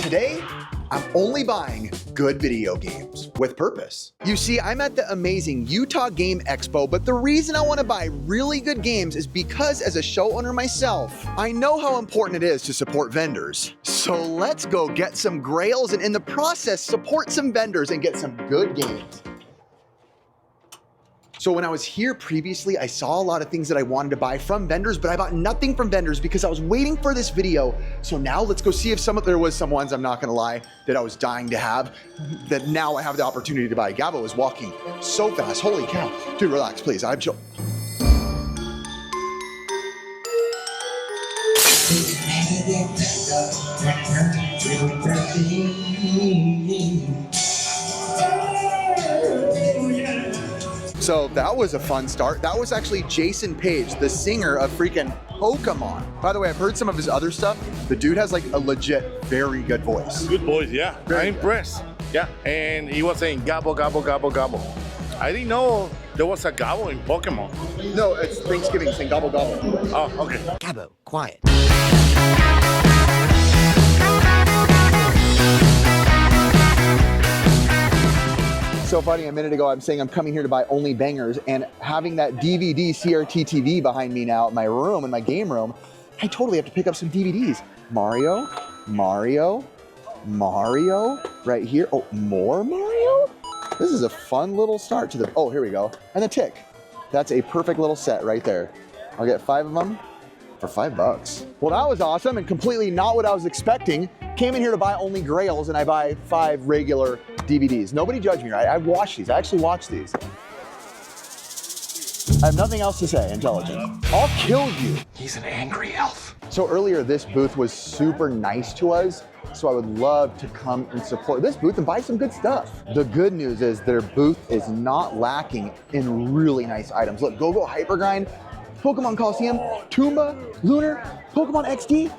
today, I'm only buying good video games with purpose. You see, I'm at the amazing Utah Game Expo, but the reason I want to buy really good games is because as a show owner myself, I know how important it is to support vendors. So let's go get some grails and in the process, support some vendors and get some good games. So when I was here previously, I saw a lot of things that I wanted to buy from vendors, but I bought nothing from vendors because I was waiting for this video. So now let's go see if there was some ones, I'm not gonna lie, that I was dying to have, that now I have the opportunity to buy. Gabo is walking so fast, holy cow. Dude, relax, please, I'm chill. So that was a fun start. That was actually Jason Page, the singer of freaking Pokémon. By the way, I've heard some of his other stuff. The dude has like a legit, very good voice. Good voice, yeah. I'm impressed. Yeah, and he was saying gobble, gobble, gobble, gobble. I didn't know there was a gobble in Pokemon. No, it's Thanksgiving, saying gobble, gobble. Oh, okay. Gabo, quiet. So funny, a minute ago I'm saying I'm coming here to buy only bangers, and having that DVD CRT TV behind me now in my room, in my game room, I totally have to pick up some DVDs. Mario, right here. Oh, more Mario? This is a fun little start to the, oh, here we go. And the Tick. That's a perfect little set right there. I'll get 5 of them for $5. Well, that was awesome and completely not what I was expecting. Came in here to buy only grails and I buy 5 regular DVDs. Nobody judge me, right? I watched these, I actually watched these. I have nothing else to say, intelligent. I'll kill you. He's an angry elf. So earlier, this booth was super nice to us. So I would love to come and support this booth and buy some good stuff. The good news is their booth is not lacking in really nice items. Look, Go-Go Hypergrind, Pokemon Coliseum, Toomba, Lunar, Pokemon XD.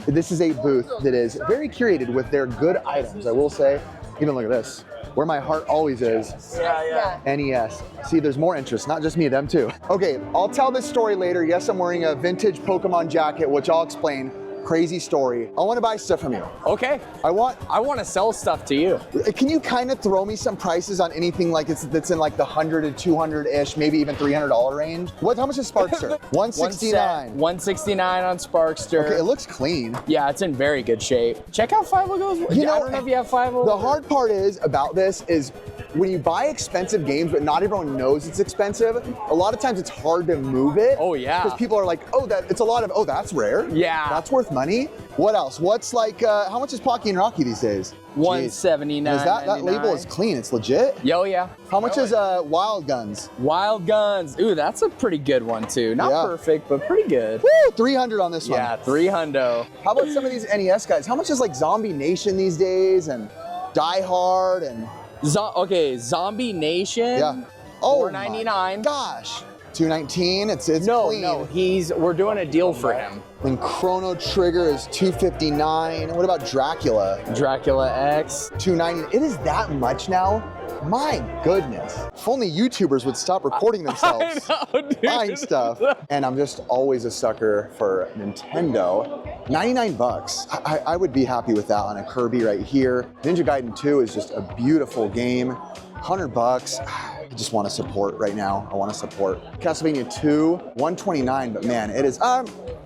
This is a booth that is very curated with their good items, I will say. Even look at this, where my heart always is. Yeah. NES. See, there's more interest, not just me, them too. Okay, I'll tell this story later. Yes, I'm wearing a vintage Pokemon jacket, which I'll explain. Crazy story. I want to buy stuff from you. Okay. I want to sell stuff to you. Can you kind of throw me some prices on anything like that's in like the 100 to 200-ish, maybe even $300 range? How much is Sparkster? 169. 169 on Sparkster. Okay, it looks clean. Yeah, it's in very good shape. Check out 5 goes. You know, I don't know if you have 5. The hard part is about this is when you buy expensive games, but not everyone knows it's expensive, a lot of times it's hard to move it. Oh yeah. Because people are like, oh, it's a lot of, oh, that's rare. Yeah. That's worth money. What else? What's like, how much is Pocky and Rocky these days? $179. Is that label is clean, it's legit? Yo, yeah. How much is Wild Guns? Wild Guns. Ooh, that's a pretty good one too. Not perfect, but pretty good. Woo, 300 on this one. Yeah, 300. How about some of these NES guys? How much is like Zombie Nation these days and Die Hard and... Okay, Zombie Nation. Yeah. Oh, $4.99. Gosh. $219. It's clean. No, we're doing a deal for him. And Chrono Trigger is $259. What about Dracula? Dracula X. $290. It is that much now? My goodness. If only YouTubers would stop recording themselves buying stuff. And I'm just always a sucker for Nintendo. 99 bucks. I would be happy with that on a Kirby right here. Ninja Gaiden 2 is just a beautiful game. 100 bucks. I just want to support right now. I want to support. Castlevania 2, 129, but man, it is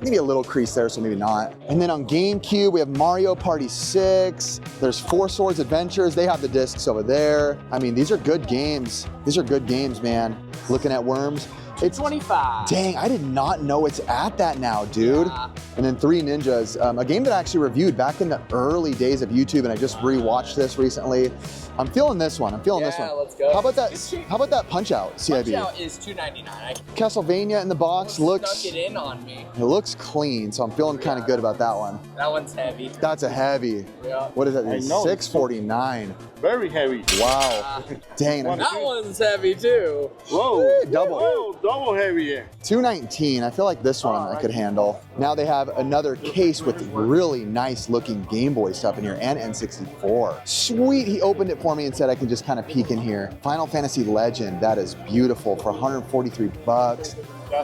maybe a little crease there, so maybe not. And then on GameCube, we have Mario Party 6. There's Four Swords Adventures. They have the discs over there. I mean, these are good games. These are good games, man. Looking at Worms. It's 25. Dang, I did not know it's at that now, dude. Yeah. And then Three Ninjas, a game that I actually reviewed back in the early days of YouTube, and I just rewatched this recently. I'm feeling this one. This one. Yeah, let's go. How about that Punch Out CIB? Punch Out is $2.99. Castlevania in the box looks. Stuck it in on me. It looks clean, so I'm feeling kind of good about that one. That one's heavy. That's a heavy. Yeah. What is that? $649. Very heavy. Wow. Dang. That one's heavy too. Whoa. Double. Whoa, double heavy, yeah. $219. I feel like this one I could handle. Now they have another case with really nice looking Game Boy stuff in here and N64. Sweet. He opened it for me and said I can just kind of peek in here. Final Fantasy Legend. That is beautiful for 143 bucks.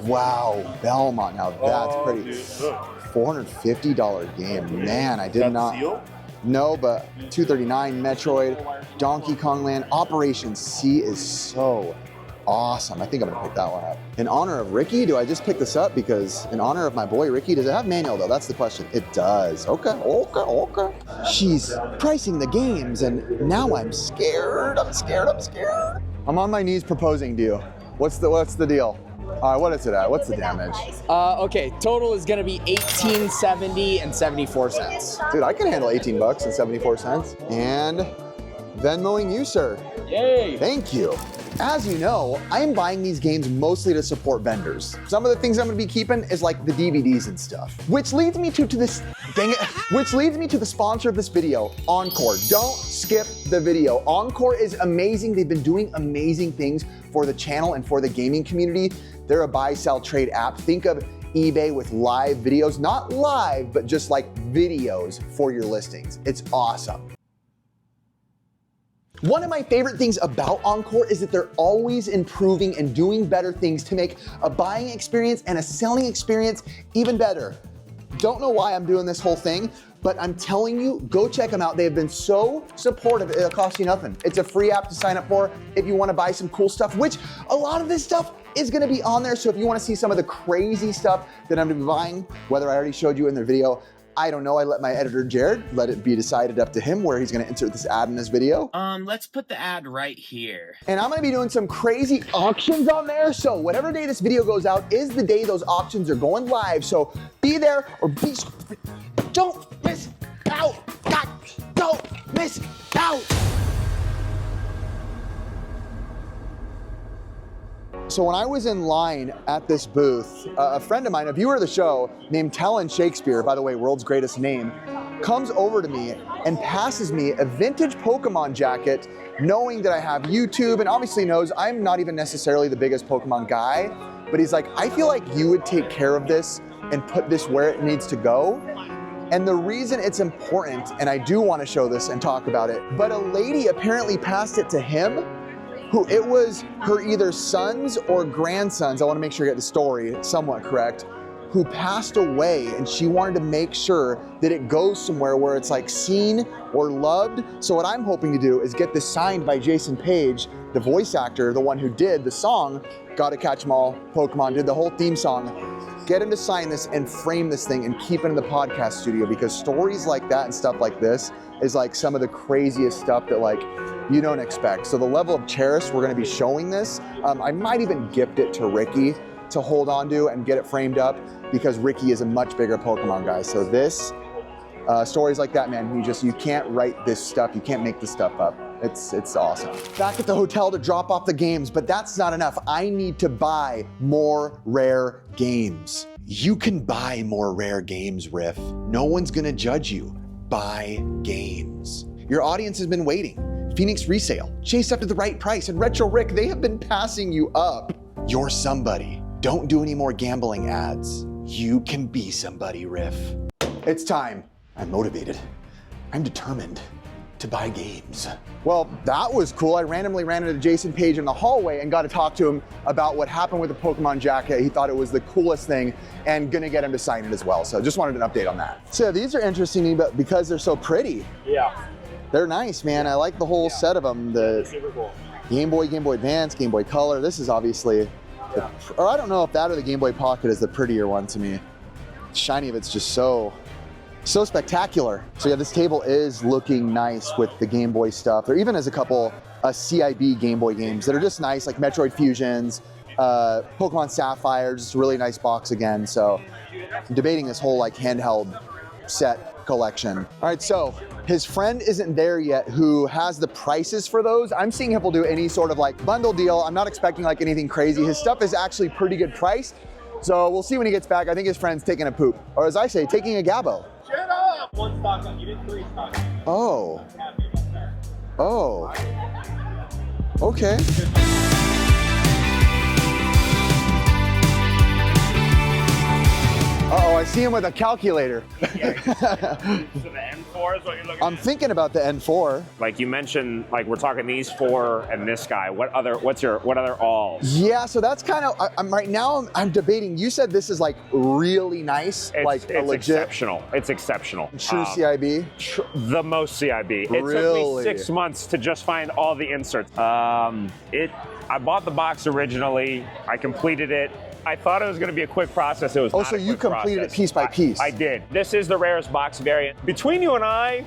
Wow. Belmont. Now that's pretty. $450 game. Man, I did not. Seal? No, but 239 Metroid, Donkey Kong Land, Operation C is so awesome. I think I'm gonna pick that one up. In honor of Ricky, do I just pick this up? Because in honor of my boy Ricky, does it have manual though? That's the question. It does. Okay. She's pricing the games and now I'm scared. I'm on my knees proposing to you. What's the deal? All right, what is it at? What's the damage? Okay, total is gonna be $18.70 and 74 cents. Dude, I can handle 18 bucks and 74 cents. And Venmoing you, sir. Yay! Thank you. As you know, I am buying these games mostly to support vendors. Some of the things I'm gonna be keeping is like the DVDs and stuff. Which leads me to this, dang it, which leads me to the sponsor of this video, Encore. Don't skip the video. Encore is amazing. They've been doing amazing things for the channel and for the gaming community. They're a buy, sell, trade app. Think of eBay with live videos, not live, but just like videos for your listings. It's awesome. One of my favorite things about Encore is that they're always improving and doing better things to make a buying experience and a selling experience even better. Don't know why I'm doing this whole thing, but I'm telling you, go check them out. They have been so supportive, it'll cost you nothing. It's a free app to sign up for if you wanna buy some cool stuff, which a lot of this stuff is gonna be on there. So if you wanna see some of the crazy stuff that I'm gonna be buying, whether I already showed you in their video, I don't know, I let my editor, Jared, let it be decided up to him where he's gonna insert this ad in this video. Let's put the ad right here. And I'm gonna be doing some crazy auctions on there. So whatever day this video goes out is the day those auctions are going live. So be there or be, don't miss out. God, don't miss out. So when I was in line at this booth, a friend of mine, a viewer of the show named Talon Shakespeare, by the way, world's greatest name, comes over to me and passes me a vintage Pokemon jacket, knowing that I have YouTube and obviously knows I'm not even necessarily the biggest Pokemon guy, but he's like, I feel like you would take care of this and put this where it needs to go. And the reason it's important, and I do want to show this and talk about it, but a lady apparently passed it to him, who it was her either sons or grandsons, I wanna make sure I get the story somewhat correct, who passed away, and she wanted to make sure that it goes somewhere where it's like seen or loved. So what I'm hoping to do is get this signed by Jason Page, the voice actor, the one who did the song, Gotta Catch 'Em All, Pokemon, did the whole theme song. Get him to sign this and frame this thing and keep it in the podcast studio, because stories like that and stuff like this is like some of the craziest stuff that like you don't expect. So the level of cherish we're gonna be showing this, I might even gift it to Ricky to hold on to and get it framed up, because Ricky is a much bigger Pokemon guy. So this, stories like that, man, you can't write this stuff, you can't make this stuff up. It's awesome. Back at the hotel to drop off the games, but that's not enough. I need to buy more rare games. You can buy more rare games, Riff. No one's gonna judge you. Buy games. Your audience has been waiting. Phoenix Resale, Chase After the Right Price, and Retro Rick, they have been passing you up. You're somebody. Don't do any more gambling ads. You can be somebody, Riff. It's time. I'm motivated. I'm determined to buy games. Well, that was cool. I randomly ran into Jason Page in the hallway and got to talk to him about what happened with the Pokemon jacket. He thought it was the coolest thing and gonna get him to sign it as well. So just wanted an update on that. So these are interesting to me, but because they're so pretty. Yeah. They're nice, man. I like the whole set of them. The Super cool. Game Boy, Game Boy Advance, Game Boy Color. This is obviously, or I don't know if that or the Game Boy Pocket is the prettier one to me. The shiny of it's just so spectacular. So yeah, this table is looking nice with the Game Boy stuff. There even is a couple CIB Game Boy games that are just nice, like Metroid Fusions, Pokemon Sapphire, just a really nice box again. So I'm debating this whole like handheld set collection. All right, so his friend isn't there yet who has the prices for those. I'm seeing if he'll do any sort of like bundle deal. I'm not expecting like anything crazy. His stuff is actually pretty good priced. So we'll see when he gets back. I think his friend's taking a poop, or as I say, taking a gabbo. Shut up! One stock up. You did 3 stocks. Oh. Oh. Okay. Uh-oh, I see him with a calculator. So the N4 is what you're looking I'm at? thinking about the N4. Like you mentioned, like we're talking these 4 and this guy. What other alls? Yeah, so that's kind of, I'm right now, I'm debating. You said this is like really nice, like a It's legit, exceptional. It's exceptional. true CIB. The most CIB. It took Really? me 6 months to just find all the inserts. I bought the box originally. I completed it. I thought it was going to be a quick process. It was Oh, not so a you quick completed process. it piece by piece. I did. This is the rarest box variant. Between you and I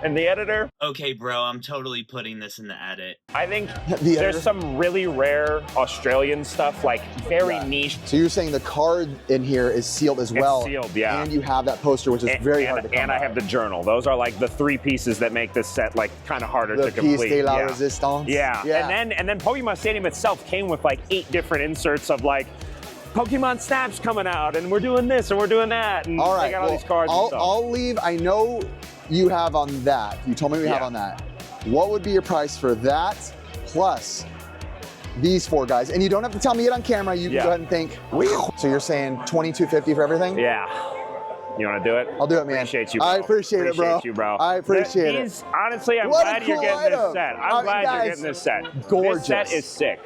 and the editor, Okay, bro, I'm totally putting this in the edit. I think The editor? there's some really rare Australian stuff, like very Yeah. niche. So you're saying the card in here is sealed as well. sealed, yeah. And you have that poster, which is very hard to come And I by. have the journal. Those are like the 3 pieces that make this set like kind of harder The to complete. piece de la yeah. resistance. Yeah. Yeah. And then Pokemon Stadium itself came with like 8 different inserts of like Pokemon Snap's coming out, and we're doing this and we're doing that, and All they right, got all well, these cards. and stuff. I'll leave. I know you have on that. You told me we have Yeah. on that. What would be your price for that plus these 4 guys? And you don't have to tell me it on camera. You can Yeah. go ahead and think. So you're saying $22.50 for everything? Yeah. You want to do it? I'll do it, man. Appreciate you, bro. I appreciate it, bro. Appreciate you, bro. I appreciate it. These, honestly, I'm What a glad you're cool getting item. this set. I'm glad guys, you're getting this set. gorgeous. This set is sick.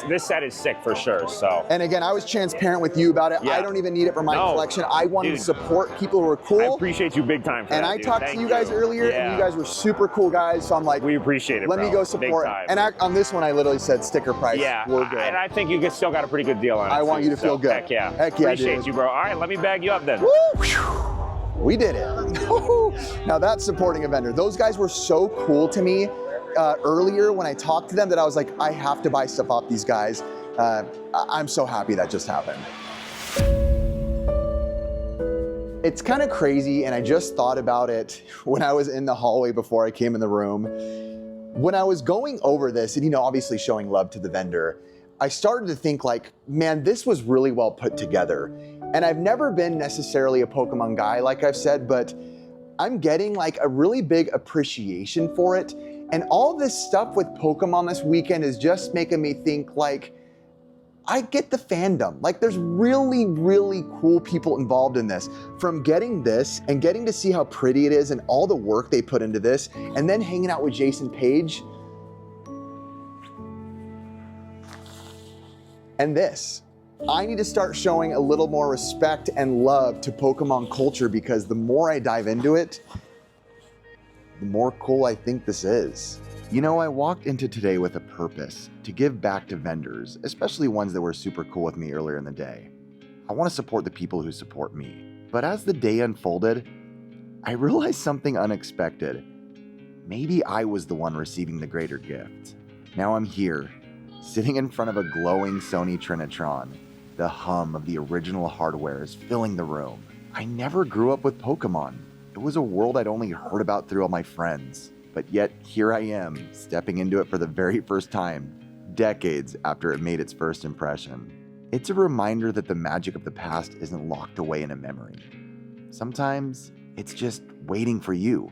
This set is sick for sure. So. And again, I was transparent with you about it. Yeah. I don't even need it for my No. collection. I wanted to Dude. support people who are cool. I appreciate you big time for and that, I dude. talked Thank to you guys earlier, Yeah. and you guys were super cool guys. So I'm like, We appreciate it, let bro. me go Big support. time. And on this one, I literally said sticker price. Yeah, We're good. and I think you still got a pretty good deal on it. I want too, you to feel so good. Heck yeah. Heck yeah, Appreciate dude. you, bro. All right, let me bag you up then. Woo! We did it. Now that's supporting a vendor. Those guys were so cool to me earlier when I talked to them that I was like, I have to buy stuff off these guys. I'm so happy that just happened. It's kind of crazy, and I just thought about it when I was in the hallway before I came in the room. When I was going over this, and obviously showing love to the vendor, I started to think like, man, this was really well put together. And I've never been necessarily a Pokemon guy, like I've said, but I'm getting like a really big appreciation for it. And all this stuff with Pokemon this weekend is just making me think like, I get the fandom. Like there's really, really cool people involved in this. From getting this and getting to see how pretty it is and all the work they put into this, and then hanging out with Jason Page. And this. I need to start showing a little more respect and love to Pokemon culture, because the more I dive into it, the more cool I think this is. I walked into today with a purpose, to give back to vendors, especially ones that were super cool with me earlier in the day. I want to support the people who support me. But as the day unfolded, I realized something unexpected. Maybe I was the one receiving the greater gift. Now I'm here, sitting in front of a glowing Sony Trinitron. The hum of the original hardware is filling the room. I never grew up with Pokemon. It was a world I'd only heard about through all my friends. But yet, here I am, stepping into it for the very first time, decades after it made its first impression. It's a reminder that the magic of the past isn't locked away in a memory. Sometimes, it's just waiting for you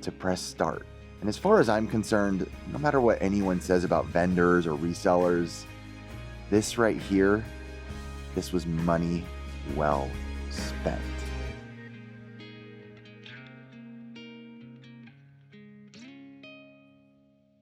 to press start. And as far as I'm concerned, no matter what anyone says about vendors or resellers, this right here, this was money well spent.